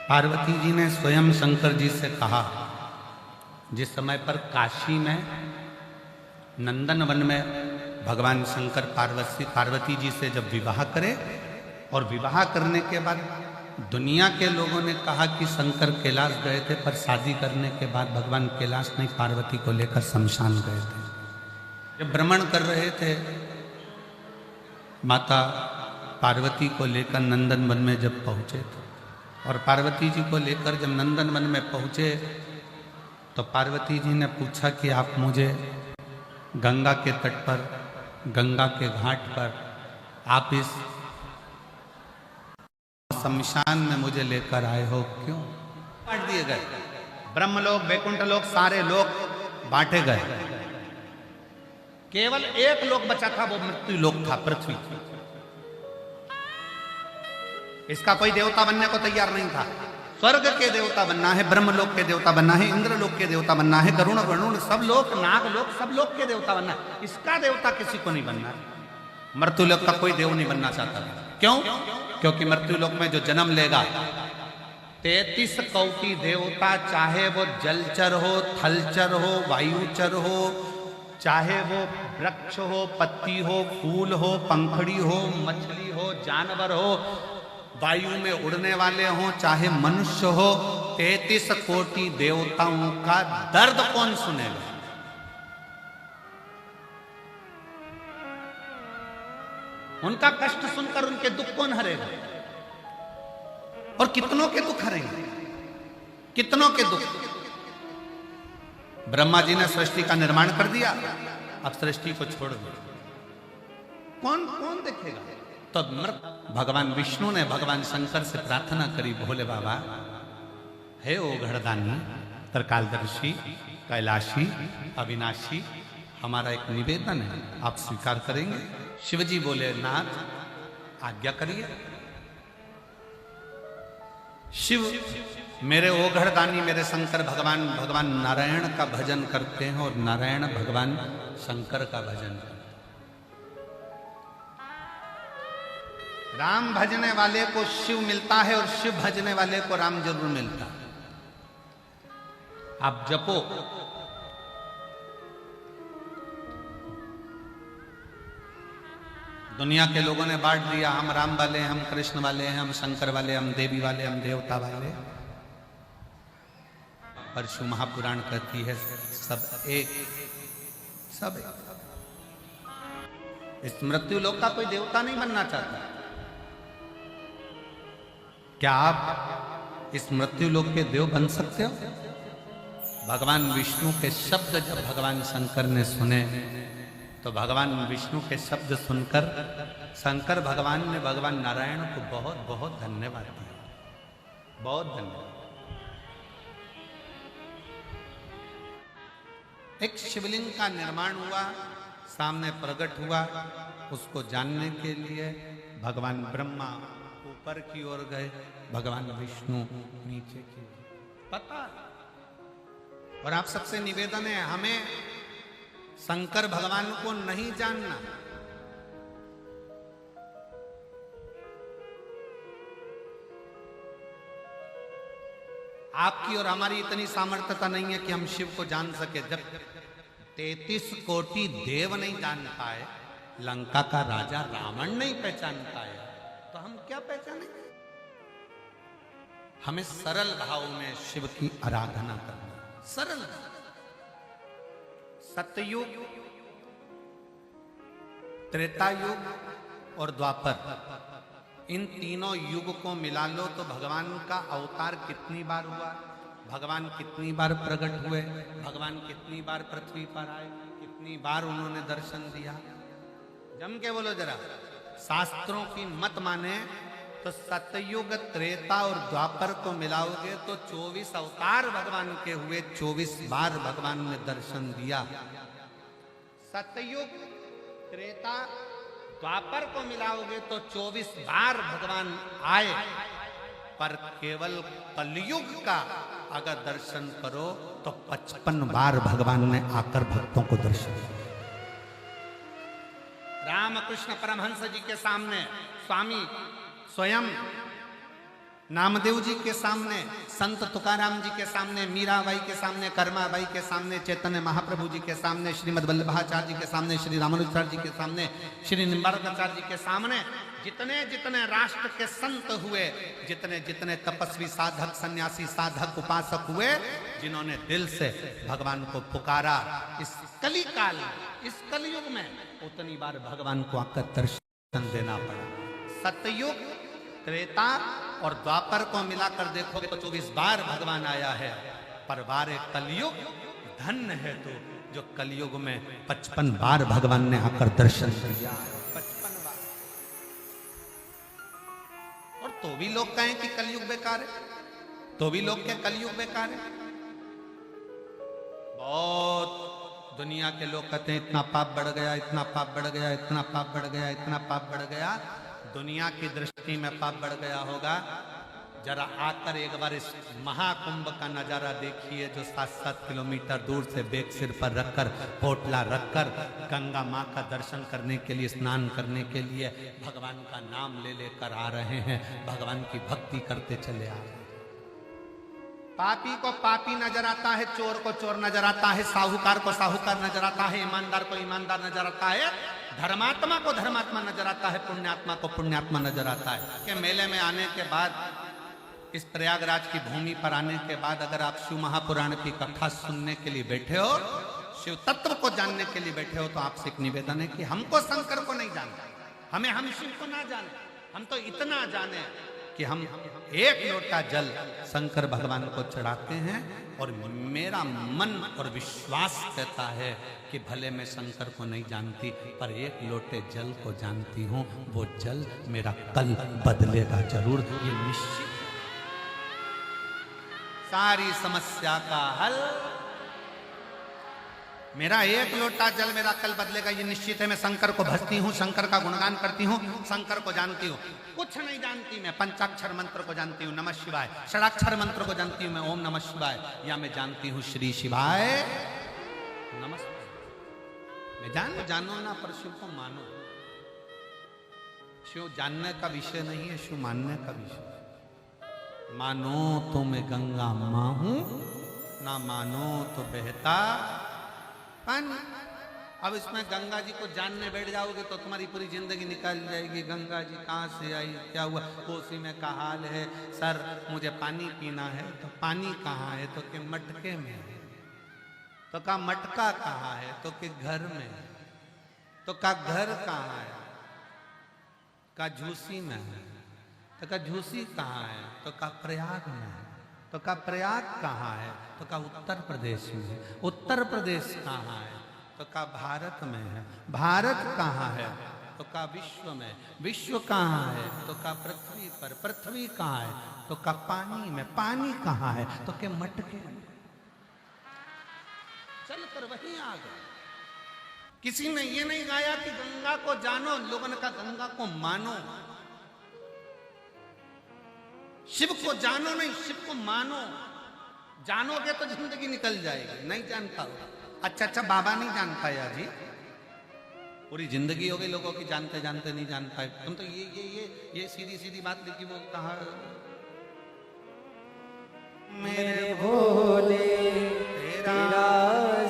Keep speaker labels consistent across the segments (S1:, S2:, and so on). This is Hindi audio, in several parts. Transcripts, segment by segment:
S1: पार्वती जी ने स्वयं शंकर जी से कहा, जिस समय पर काशी में नंदन वन में भगवान शंकर पार्वती जी से जब विवाह करे और विवाह करने के बाद दुनिया के लोगों ने कहा कि शंकर कैलाश गए थे, पर शादी करने के बाद भगवान कैलाश नहीं पार्वती को लेकर शमशान गए थे। जब भ्रमण कर रहे थे माता पार्वती को लेकर नंदन वन में जब पहुँचे थे और पार्वती जी को लेकर जब नंदन वन में पहुँचे तो पार्वती जी ने पूछा कि आप मुझे गंगा के तट पर, गंगा के घाट पर आप इस शमशान में मुझे लेकर आए हो, क्यों? बांट दिए गए, ब्रह्मलोक वैकुंठ लोक सारे लोक बांटे गए, केवल एक लोक बचा था, वो मृत्यु लोक था, पृथ्वी। इसका कोई देवता बनने को तैयार नहीं था। स्वर्ग के देवता बनना है, ब्रह्मलोक के देवता बनना है, इंद्रलोक के देवता बनना है, गरुण वरुण सब लोक, नागलोक सब लोक के देवता बनना है। इसका देवता किसी को नहीं बनना है। मृत्युलोक का कोई देव नहीं बनना चाहता। क्यों? क्योंकि मृत्युलोक में जो जन्म लेगा 33 कोटि देवता, चाहे वो जलचर हो, थलचर हो, वायुचर हो, चाहे वो वृक्ष हो, पत्ती हो, फूल हो, पंखड़ी हो, मछली हो, जानवर हो, वायु में उड़ने वाले हों, चाहे मनुष्य हो, 33 कोटि देवताओं का दर्द कौन सुनेगा? उनका कष्ट सुनकर उनके दुख कौन हरेगा? और कितनों के दुख हरेंगे, कितनों के दुख। ब्रह्मा जी ने सृष्टि का निर्माण कर दिया, अब सृष्टि को छोड़ दिया, कौन कौन देखेगा? तो भगवान विष्णु ने भगवान शंकर से प्रार्थना करी, भोले बाबा, हे ओ घड़दानी, त्रिकालदर्शी, कैलाशी, अविनाशी, हमारा एक निवेदन है, आप स्वीकार करेंगे? शिवजी बोले, नाथ आज्ञा करिए। शिव मेरे ओ घड़दानी, मेरे शंकर भगवान नारायण का भजन करते हैं और नारायण भगवान शंकर का भजन करते हैं। राम भजने वाले को शिव मिलता है और शिव भजने वाले को राम जरूर मिलता है। आप जपो, दुनिया के लोगों ने बांट दिया, हम राम वाले, हम कृष्ण वाले हैं, हम शंकर वाले, हम देवी वाले, हम देवता वाले। परशु महापुराण कहती है सब एक, सब एक। इस मृत्यु लोक का कोई देवता नहीं बनना चाहता। क्या आप इस मृत्यु लोक के देव बन सकते हो? भगवान विष्णु के शब्द जब भगवान शंकर ने सुने तो भगवान विष्णु के शब्द सुनकर शंकर भगवान ने भगवान नारायण को बहुत बहुत धन्यवाद दिया, बहुत धन्यवाद। एक शिवलिंग का निर्माण हुआ, सामने प्रकट हुआ, उसको जानने के लिए भगवान ब्रह्मा ऊपर की ओर गए, भगवान विष्णु नीचे की ओर। पता, और आप सबसे निवेदन है, हमें शंकर भगवान को नहीं जानना। आपकी और हमारी इतनी सामर्थ्यता नहीं है कि हम शिव को जान सके। जब 33 कोटि देव नहीं जान पाए, लंका का राजा रावण नहीं पहचान पाया, तो हम क्या पहचानेंगे? हमें सरल भाव में शिव की आराधना करना, सरल। सतयुग, त्रेता युग और द्वापर, इन तीनों युग को मिला लो तो भगवान का अवतार कितनी बार हुआ, भगवान कितनी बार प्रकट हुए, भगवान कितनी बार पृथ्वी पर आए, कितनी बार उन्होंने दर्शन दिया। जम के बोलो जरा। शास्त्रों की मत माने तो सतयुग, त्रेता और द्वापर को मिलाओगे तो 24 अवतार भगवान के हुए, 24 बार भगवान ने दर्शन दिया। सतयुग, त्रेता, द्वापर को मिलाओगे तो 24 बार भगवान आए, पर केवल कलयुग का अगर दर्शन करो तो 55 बार भगवान ने आकर भक्तों को दर्शन दिया। रामकृष्ण परमहंस जी के सामने स्वामी स्वयं नामदेव जी के सामने, संत तुकाराम जी के सामने, मीराबाई के सामने, कर्माबाई के सामने, चैतन्य महाप्रभु जी के सामने, श्रीमद वल्लभाचार्य जी के सामने, श्री रामानुजाचार्य जी के सामने, श्री निम्बारकाचार्य जी के सामने जितने जितने राष्ट्र के संत हुए, जितने जितने तपस्वी साधक सन्यासी साधक उपासक हुए, जिन्होंने दिल से भगवान को पुकारा, इस कली काल इस कलयुग में उतनी बार भगवान को आकर दर्शन देना पड़ा। सतयुग, त्रेता और द्वापर को मिलाकर देखोगे तो 24 बार भगवान आया है, पर बार एक कलयुग धन्य है तो जो कलयुग में 55 बार भगवान ने आकर दर्शन दिया, 55 बार। और तो भी लोग कहें कि कलयुग बेकार है, तो भी लोग कहें कलयुग बेकार है। बहुत दुनिया के लोग कहते हैं इतना पाप बढ़ गया, इतना पाप बढ़ गया, इतना पाप बढ़ गया, इतना पाप बढ़ गया। दुनिया की दृष्टि में पाप बढ़ गया होगा। जरा आकर एक बार इस महाकुंभ का नजारा देखिए, जो 7-7 किलोमीटर दूर से बेग सिर पर रखकर, पोटला रखकर गंगा माँ का दर्शन करने के लिए, स्नान करने के लिए भगवान का नाम ले लेकर आ रहे हैं, भगवान की भक्ति करते चले आ रहे हैं। पापी को पापी नजर आता है, चोर को चोर नजर आता है, साहूकार को साहूकार नजर आता है, ईमानदार को ईमानदार नजर आता है, धर्मात्मा को धर्मात्मा नजर आता है, पुण्यात्मा को पुण्यात्मा नजर आता है। कि मेले में आने के बाद, इस प्रयागराज की भूमि पर आने के बाद अगर आप शिव महापुराण की कथा सुनने के लिए बैठे हो, शिव तत्व को जानने के लिए बैठे हो, तो आपसे एक निवेदन है कि हमको शंकर को नहीं जानना, हम शिव को ना जाने, हम तो इतना जाने कि हम एक लोटा जल शंकर भगवान को चढ़ाते हैं और मेरा मन और विश्वास कहता है कि भले मैं शंकर को नहीं जानती, पर एक लोटे जल को जानती हूँ, वो जल मेरा कल बदलेगा जरूर, ये निश्चित। सारी समस्या का हल, मेरा एक लोटा जल मेरा कल बदलेगा, ये निश्चित है। मैं शंकर को भजती हूँ, शंकर का गुणगान करती हूँ, शंकर को जानती हूँ। कुछ नहीं जानती मैं, पंचाक्षर मंत्र को जानती हूँ, नमः शिवाय, षडाक्षर मंत्र को जानती हूँ मैं, ओम नमः शिवाय, या मैं जानती हूँ श्री शिवाय नमस्ते। मैं जानो ना, पर शिव को मानो। शिव जानने का विषय नहीं है, शिव मानने का विषय। मानो तो मैं गंगा माँ हूं, ना मानो तो बहता पानी। अब इसमें गंगा जी को जानने बैठ जाओगे तो तुम्हारी पूरी जिंदगी निकल जाएगी। गंगा जी कहाँ से आई, क्या हुआ, कोसी में का हाल है, सर मुझे पानी पीना है, तो पानी कहाँ है, तो के मटके में है, तो का मटका कहाँ है, तो के घर में है, तो का घर कहाँ है, का झूसी में है, तो का झूसी कहाँ है, तो का प्रयाग में है, तो का प्रयाग कहाँ है, तो का उत्तर प्रदेश में है, उत्तर प्रदेश कहाँ है, तो का भारत में है, भारत कहाँ है, तो का विश्व में, विश्व कहाँ है, तो का पृथ्वी पर, पृथ्वी कहाँ है, तो का पानी में, पानी कहाँ है, तो के मटके में। चलकर वहीं आ गए। किसी ने ये नहीं गाया कि गंगा को जानो, लोगों ने कहा गंगा को मानो। शिव को जानो नहीं, शिव को मानो। जानोगे तो जिंदगी निकल जाएगी। नहीं जानता हो, अच्छा बाबा नहीं जान पाया जी, पूरी जिंदगी हो गई लोगों की जानते जानते नहीं जान पाए। तुम तो ये सीधी सीधी बात लिखी, वो कहा मेरे भोले तेरा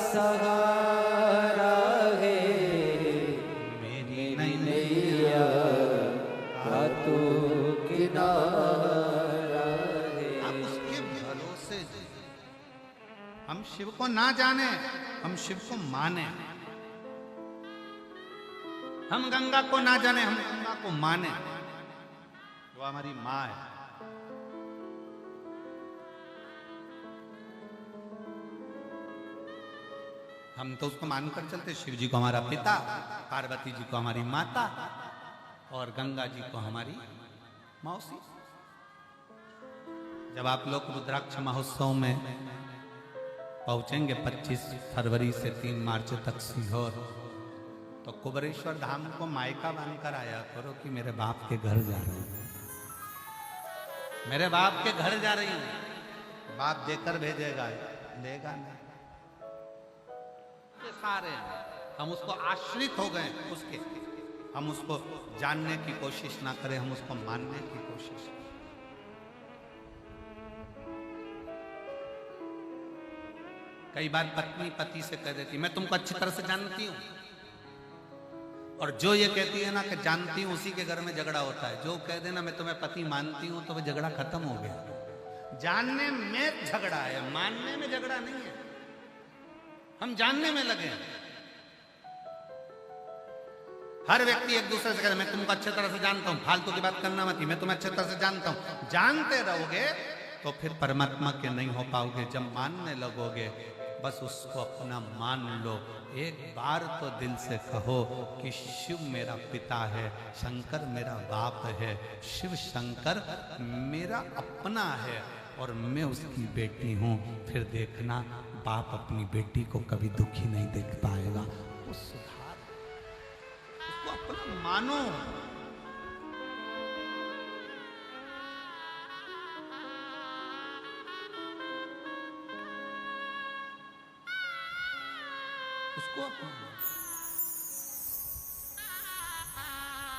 S1: सहारा है, मेरी नैया का तू किनारा है। आप उसके भरोसे, हम शिव को ना जाने, हम शिव को माने। हम गंगा को ना जाने, हम गंगा को माने, वो हमारी माँ है। हम तो उसको मानकर चलते, शिव जी को हमारा पिता, पार्वती जी को हमारी माता और गंगा जी को हमारी मौसी। जब आप लोग रुद्राक्ष महोत्सव में पहुंचेंगे 25 फरवरी से 3 मार्च तक सीहोर, तो कुबरेश्वर धाम को मायका बांधकर आया करो कि मेरे बाप के घर जा रही हूं, मेरे बाप के घर जा रही हूं। बाप देकर भेजेगा, लेगा नहीं। ये सारे हम उसको आश्रित हो गए उसके, हम उसको जानने की कोशिश ना करें, हम उसको मानने की कोशिश करें। कई बार पत्नी पति से कह देती मैं तुमको अच्छी तरह से जानती हूं, और जो ये कहती है ना कि जानती हूं, उसी के घर में झगड़ा होता है। जो कह देना मैं तुम्हें पति मानती हूं, तो वह झगड़ा खत्म हो गया। जानने में झगड़ा है, मानने में झगड़ा नहीं है। हम जानने में लगे हैं। हर व्यक्ति एक दूसरे से कहता मैं तुमको अच्छी तरह से जानता हूं, फालतू की बात करना मत, मैं तुम्हें अच्छी तरह से जानता हूं। जानते रहोगे तो फिर परमात्मा के नहीं हो पाओगे। जब मानने लगोगे, बस उसको अपना मान लो। एक बार तो दिल से कहो कि शिव मेरा पिता है, शंकर मेरा बाप है, शिव शंकर मेरा अपना है और मैं उसकी बेटी हूं। फिर देखना बाप अपनी बेटी को कभी दुखी नहीं देख पाएगा। वो सुधार, उसको अपना मानो। उसको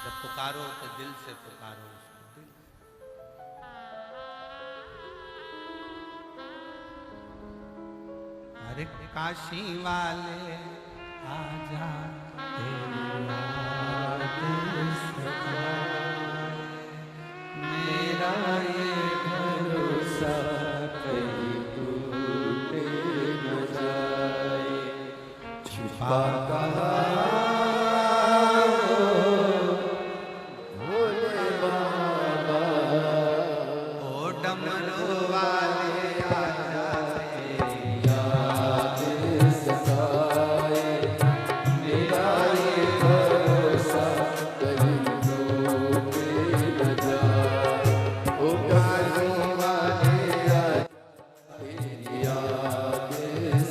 S1: जब पुकारो तो दिल से पुकारो उसको, दिल। अरे काशी वाले आजा मेरा ये भरोसा कहीं टूट न जाए। छुपा कहा भोले बाबा, ओ डमरू वाले आजा याद सताए। मेरा ये भरोसा कहीं टूट न जाए। ओ डमरू वाले आजा याद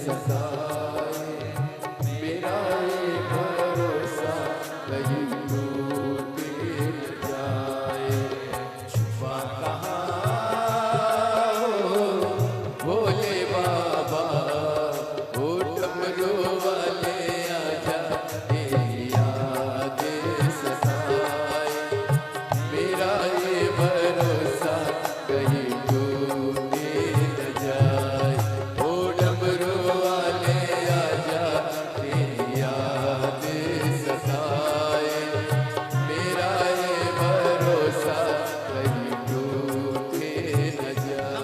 S1: सताए। मेरा ये भरोसा कहीं टूट न जाए। छुपा कहाँ भोले बाबा, ओ डमरू वाले आजा याद सताए। मेरा ये भरोसा कहीं टूट न जाए। ओ डमरू वाले आजा याद सताए। मेरा ये भरोसा कहीं टूट न जाए।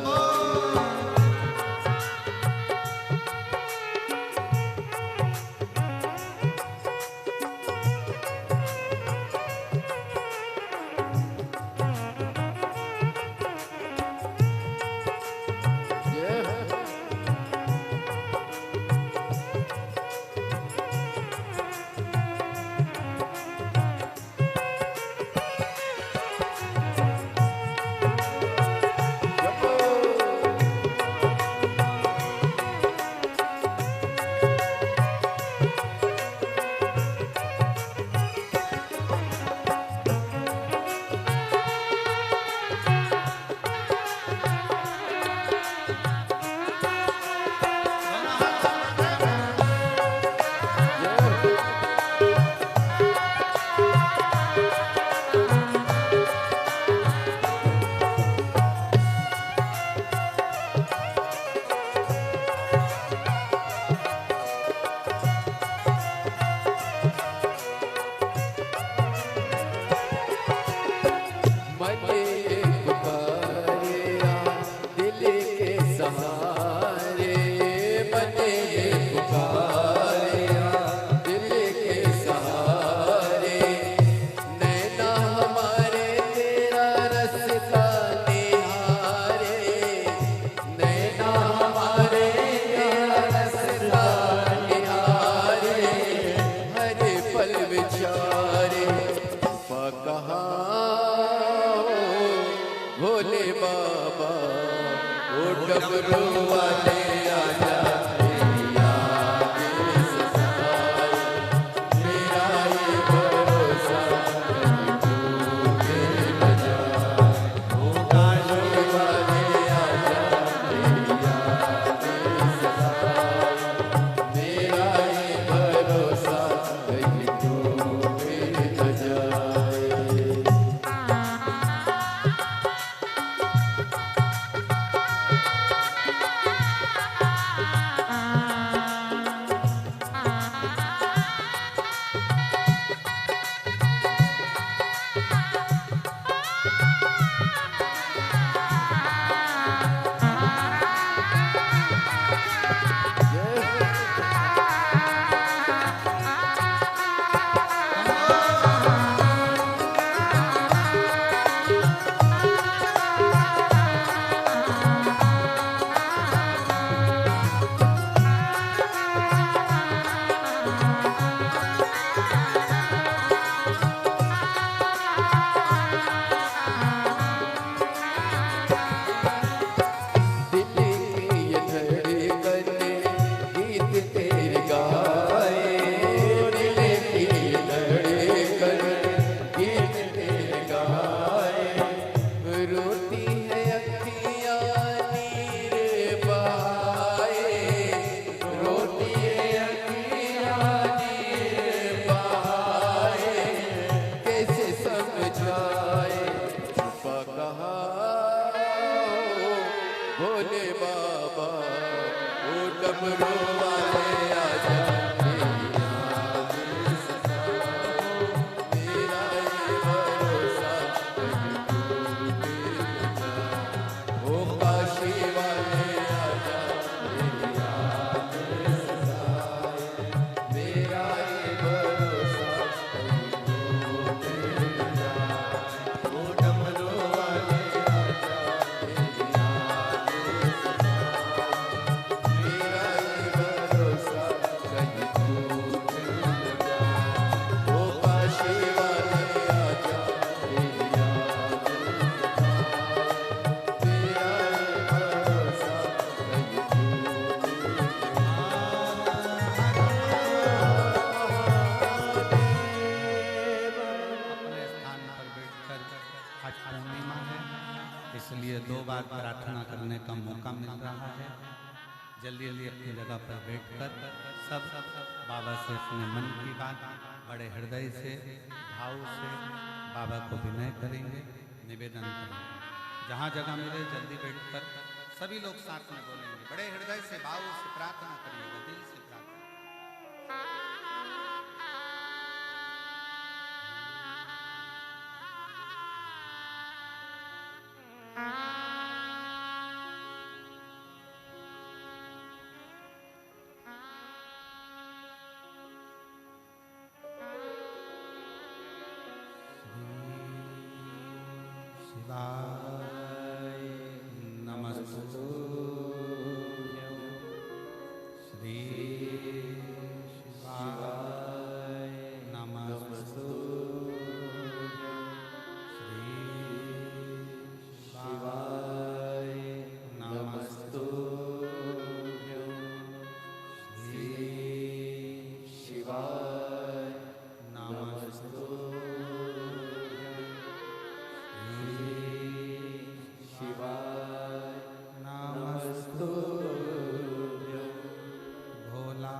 S1: भोले बाबा, ओ डमरू वाले आजा याद सताए। मेरा ये भरोसा कहीं टूट न जाए। ओ डमरू वाले आजा याद सताए। मेरा ये भरोसा कहीं टूट न जाए।
S2: भोले बाबा ओ डमरू वाले आजा मेरी याद सताओ मेरा ये भरोसा कहीं टूटे न जाए ओ काशी वाले आजा मेरी याद सताए मेरा ये भरोसा कहीं टूटे न जाए ओ डमरू वाले आजा मेरी याद सताए मेरा ये भरोसा कहीं टूटे न जाए ओ काशी वाले आजा मेरी याद सताए मेरा ये भरोसा कहीं
S1: अपने स्थान पर बैठकर आज पूर्णिमा है, इसलिए 2 बार प्रार्थना करने का मौका मिल रहा है। जल्दी जल्दी अपनी जगह पर बैठकर सब बाबा से अपने मन की बात बड़े हृदय से भाव से बाबा को विनय करेंगे, निवेदन करेंगे। जहाँ जगह मिले जल्दी बैठकर सभी लोग साथ में बोलेंगे, बड़े हृदय से भाव से प्रार्थना करिएगा, दिल से प्रार्थना। शिवाय नमस्तुभ्यं श्री शिवाय नमस्तुभ्यं श्री शिवाय नमस्तुभ्यं श्री शिवाय नमस्तुभ्यं शिवाय नमस्तुभ्यं भोला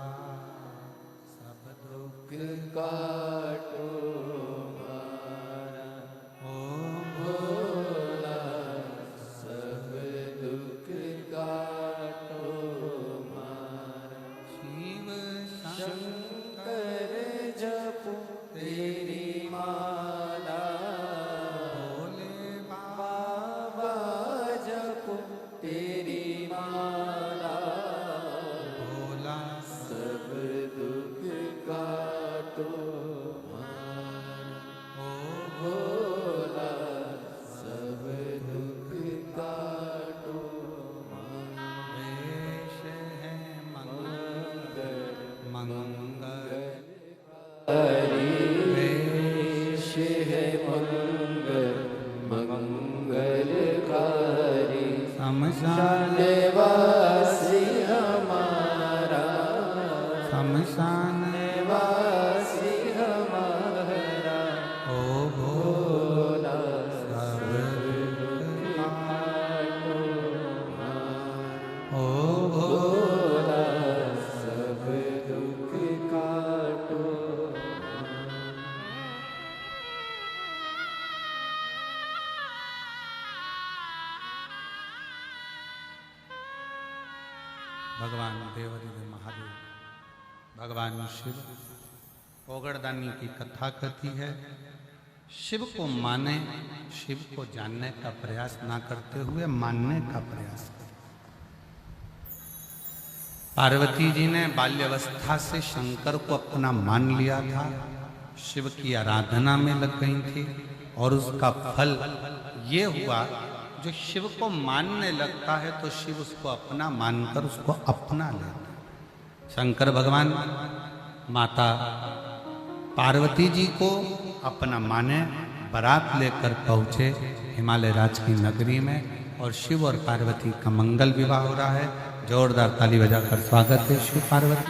S1: सब दुख
S2: काटो मारा
S1: ओम
S2: भोला सब दुख काटो मारा
S1: शिव
S2: शंकर जपो तेरी माला
S1: भोले
S2: बाबा जपो तेरी माला
S1: भोला
S2: सब दुख काटो मारा
S1: ओ
S2: भोला सब दुख काटो मारा
S1: वेश है मंगल मंगल
S2: हरि वेश है मंगल मंगलकारी
S1: शमशान
S2: निवासी हमारा
S1: शमशान
S2: निवासी हमारा
S1: ओ
S2: भोला
S1: सब
S2: काटो मारा
S1: ओ
S2: भोला सब दुख काटो
S1: भगवान देवदेव महादेव भगवान शिव ओगड़दानी की कथा कहती है, शिव को माने, शिव को जानने का प्रयास ना करते हुए मानने का प्रयास करें। पार्वती जी ने बाल्यावस्था से शंकर को अपना मान लिया था, शिव की आराधना में लग गई थी और उसका फल ये हुआ, जो शिव को मानने लगता है तो शिव उसको अपना मानकर उसको अपना लेता है। शंकर भगवान माता पार्वती जी को अपना माने, बारात लेकर पहुँचे हिमालय राज की नगरी में और शिव और पार्वती का मंगल विवाह हो रहा है। जोरदार ताली बजाकर स्वागत है शिव पार्वती।